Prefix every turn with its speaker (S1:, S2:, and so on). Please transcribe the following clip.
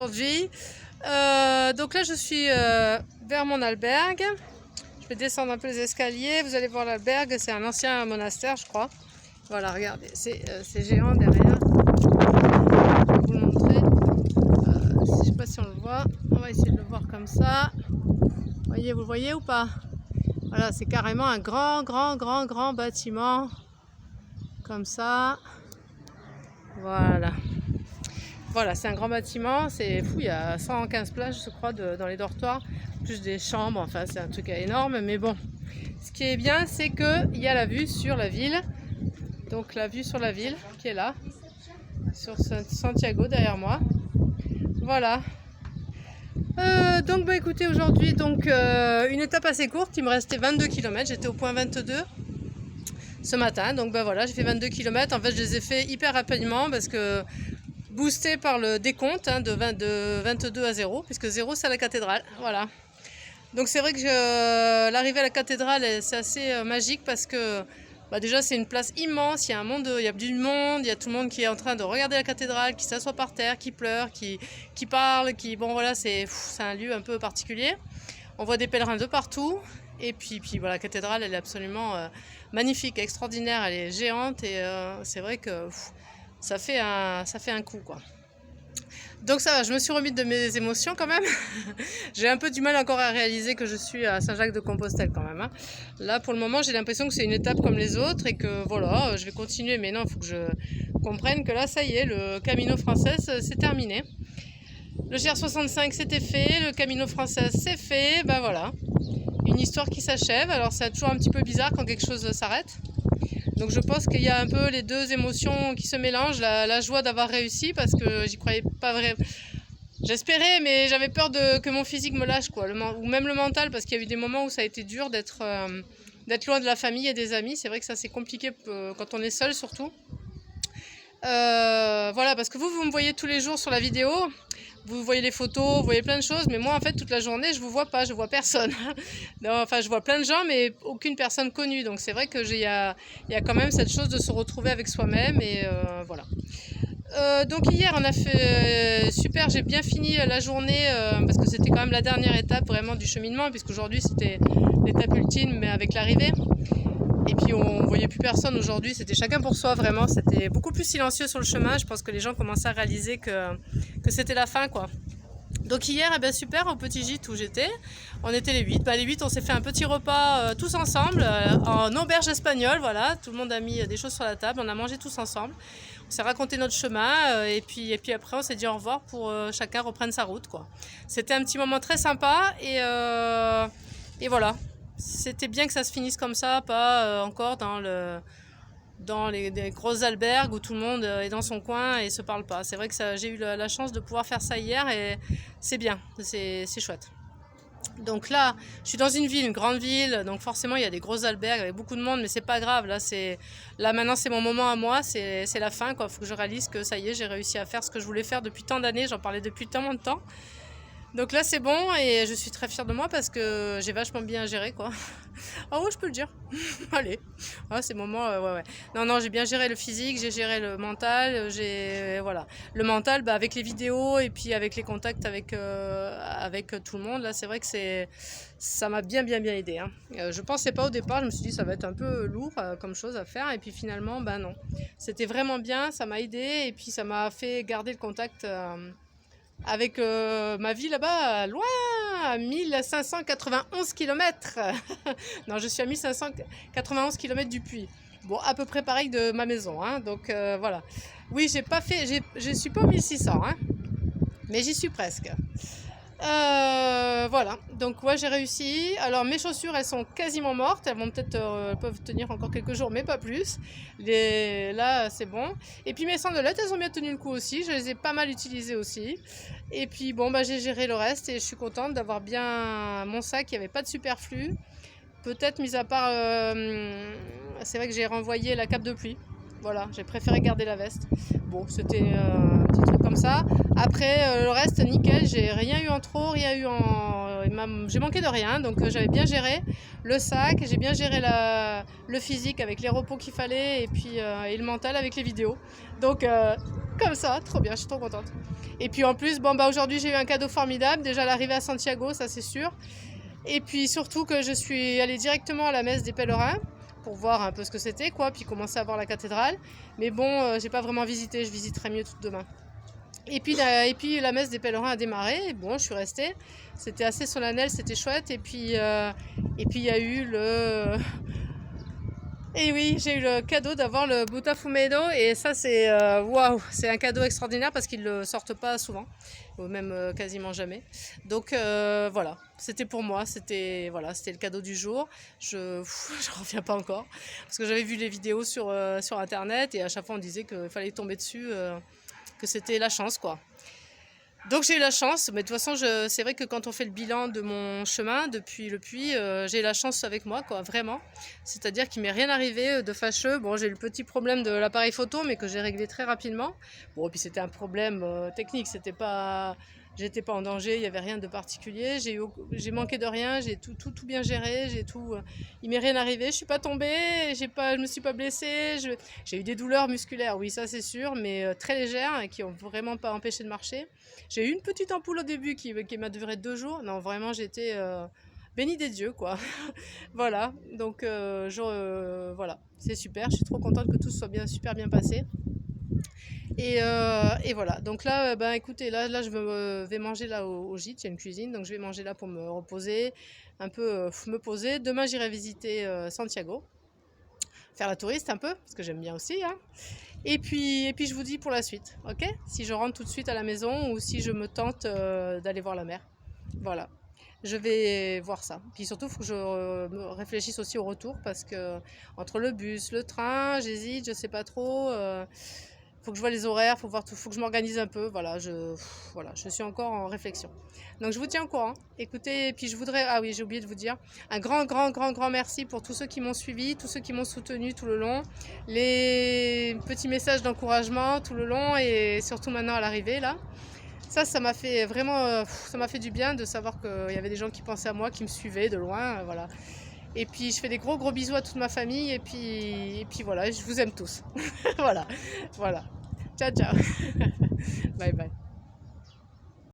S1: Aujourd'hui. Donc là, je suis vers mon albergue. Je vais descendre un peu les escaliers. Vous allez voir l'albergue, c'est un ancien monastère, je crois. Voilà, regardez, c'est géant derrière. Je vais vous le montrer. Je ne sais pas si on le voit. On va essayer de le voir comme ça. Voyez, vous le voyez ou pas? Voilà, c'est carrément un grand bâtiment. Comme ça. Voilà. Voilà, c'est un grand bâtiment, c'est fou, il y a 115 places je crois dans les dortoirs, plus des chambres, enfin c'est un truc énorme, mais bon. Ce qui est bien, c'est qu'il y a la vue sur la ville, donc la vue sur la ville qui est là, sur Santiago derrière moi. Voilà. Donc bah écoutez, aujourd'hui une étape assez courte, il me restait 22 km, j'étais au point 22 ce matin, donc bah voilà, j'ai fait 22 km, en fait je les ai fait hyper rapidement parce que boosté par le décompte de 22 à 0, puisque 0 c'est à la cathédrale, voilà. Donc c'est vrai que l'arrivée à la cathédrale c'est assez magique parce que déjà c'est une place immense, il y a il y a du monde, il y a tout le monde qui est en train de regarder la cathédrale, qui s'assoit par terre, qui pleure, qui parle, bon voilà, c'est un lieu un peu particulier. On voit des pèlerins de partout. Et puis voilà, la cathédrale elle est absolument magnifique, extraordinaire, elle est géante et c'est vrai que ça fait un coup quoi. Donc ça va, je me suis remise de mes émotions quand même. J'ai un peu du mal encore à réaliser que je suis à Saint-Jacques-de-Compostelle quand même. Là pour le moment j'ai l'impression que c'est une étape comme les autres et que voilà, je vais continuer. Mais non, il faut que je comprenne que là ça y est, le Camino Frances c'est terminé. Le GR65 c'était fait, le Camino Frances c'est fait, ben voilà. Une histoire qui s'achève, alors c'est toujours un petit peu bizarre quand quelque chose s'arrête. Donc je pense qu'il y a un peu les deux émotions qui se mélangent, la joie d'avoir réussi parce que j'y croyais pas vraiment. J'espérais, mais j'avais peur que mon physique me lâche, quoi, ou même le mental, parce qu'il y a eu des moments où ça a été dur d'être loin de la famille et des amis. C'est vrai que ça c'est compliqué quand on est seul surtout. Voilà, parce que vous me voyez tous les jours sur la vidéo. Vous voyez les photos, vous voyez plein de choses, mais moi en fait toute la journée je vous vois pas, je vois personne. Enfin je vois plein de gens mais aucune personne connue, donc c'est vrai que il y a quand même cette chose de se retrouver avec soi-même et voilà. Donc hier on a fait super, j'ai bien fini la journée parce que c'était quand même la dernière étape vraiment du cheminement, puisqu'aujourd'hui c'était l'étape ultime mais avec l'arrivée. Et puis on voyait plus personne aujourd'hui, c'était chacun pour soi vraiment, c'était beaucoup plus silencieux sur le chemin. Je pense que les gens commençaient à réaliser que c'était la fin quoi. Donc hier, eh bien super, au petit gîte où j'étais, on était les 8. Les 8, on s'est fait un petit repas tous ensemble, en auberge espagnole, voilà. Tout le monde a mis des choses sur la table, on a mangé tous ensemble. On s'est raconté notre chemin et puis après on s'est dit au revoir pour chacun reprenne sa route, quoi. C'était un petit moment très sympa et voilà. C'était bien que ça se finisse comme ça, pas encore dans des grosses albergues où tout le monde est dans son coin et se parle pas. C'est vrai que j'ai eu la chance de pouvoir faire ça hier et c'est bien, c'est chouette. Donc là, je suis dans une grande ville, donc forcément il y a des grosses albergues avec beaucoup de monde, mais c'est pas grave. Là maintenant c'est mon moment à moi, c'est la fin quoi. Faut que je réalise que ça y est, j'ai réussi à faire ce que je voulais faire depuis tant d'années. J'en parlais depuis tellement de temps. Donc là c'est bon et je suis très fière de moi parce que j'ai vachement bien géré quoi. Ah ouais, je peux le dire. Allez, c'est le moment, ouais. Non, j'ai bien géré le physique, j'ai géré le mental, voilà. Le mental, avec les vidéos et puis avec les contacts avec tout le monde, là c'est vrai que ça m'a bien aidé. Je pensais pas au départ, je me suis dit ça va être un peu lourd comme chose à faire et puis finalement, non. C'était vraiment bien, ça m'a aidé et puis ça m'a fait garder le contact avec ma vie là-bas, loin, à 1591 km. Non, je suis à 1591 km du puits. Bon, à peu près pareil de ma maison, donc voilà. Oui, je suis pas au 1600, mais j'y suis presque. Voilà, donc ouais, j'ai réussi. Alors mes chaussures, elles sont quasiment mortes. Elles vont peut-être peuvent tenir encore quelques jours, mais pas plus. Là, c'est bon. Et puis mes sandalettes, elles ont bien tenu le coup aussi. Je les ai pas mal utilisées aussi. Et puis bon, j'ai géré le reste et je suis contente d'avoir bien mon sac. Il n'y avait pas de superflu. Peut-être mis à part, c'est vrai que j'ai renvoyé la cape de pluie. Voilà, j'ai préféré garder la veste. Bon, c'était un petit truc comme ça. Après, le reste, nickel. J'ai rien eu en trop, rien eu en... J'ai manqué de rien, donc j'avais bien géré le sac. J'ai bien géré le physique avec les repos qu'il fallait et puis et le mental avec les vidéos. Donc Comme ça, trop bien, je suis trop contente. Et puis en plus, bon bah aujourd'hui j'ai eu un cadeau formidable, déjà l'arrivée à Santiago, ça c'est sûr. Et puis surtout que je suis allée directement à la messe des pèlerins pour voir un peu ce que c'était, quoi, puis commencer à voir la cathédrale. Mais bon, j'ai pas vraiment visité, je visiterai mieux tout demain. Et puis la messe des pèlerins a démarré, et bon, je suis restée. C'était assez solennel, c'était chouette. Et puis il y a eu le... Et oui, j'ai eu le cadeau d'avoir le Butafumedo et ça c'est waouh, c'est un cadeau extraordinaire parce qu'ils le sortent pas souvent, ou même quasiment jamais. Donc voilà, c'était pour moi, c'était voilà, c'était le cadeau du jour. Je reviens pas encore parce que j'avais vu les vidéos sur internet et à chaque fois on disait qu'il fallait tomber dessus, que c'était la chance quoi. Donc j'ai eu la chance, mais de toute façon, c'est vrai que quand on fait le bilan de mon chemin depuis le puits, j'ai eu la chance avec moi, quoi, vraiment. C'est-à-dire qu'il m'est rien arrivé de fâcheux. Bon, j'ai eu le petit problème de l'appareil photo, mais que j'ai réglé très rapidement. Bon, et puis c'était un problème technique, j'étais pas en danger, il n'y avait rien de particulier. J'ai manqué de rien, j'ai tout bien géré, il m'est rien arrivé, je suis pas tombée, je me suis pas blessée, j'ai eu des douleurs musculaires, oui, ça c'est sûr, mais très légères et qui ont vraiment pas empêché de marcher. J'ai eu une petite ampoule au début qui m'a duré 2 jours. Non, vraiment, j'étais bénie des dieux, quoi. Voilà, donc voilà, c'est super. Je suis trop contente que tout soit super bien passé. Et voilà, donc là, ben écoutez, là je vais manger là au gîte, il y a une cuisine, donc je vais manger là pour me reposer, un peu me poser. Demain, j'irai visiter Santiago, faire la touriste un peu, parce que j'aime bien aussi, hein. Et puis je vous dis pour la suite, ok? Si je rentre tout de suite à la maison ou si je me tente d'aller voir la mer. Voilà, je vais voir ça. Puis surtout, il faut que je me réfléchisse aussi au retour parce que entre le bus, le train, j'hésite, je sais pas trop. Faut que je vois les horaires, faut que je m'organise un peu. Voilà, je suis encore en réflexion. Donc je vous tiens au courant. Écoutez, et puis ah oui, j'ai oublié de vous dire, un grand merci pour tous ceux qui m'ont suivi, tous ceux qui m'ont soutenu tout le long, les petits messages d'encouragement tout le long et surtout maintenant à l'arrivée là. Ça m'a fait vraiment, ça m'a fait du bien de savoir qu'il y avait des gens qui pensaient à moi, qui me suivaient de loin, voilà. Et puis je fais des gros bisous à toute ma famille et puis voilà, je vous aime tous. Voilà. Ciao ciao. Bye bye.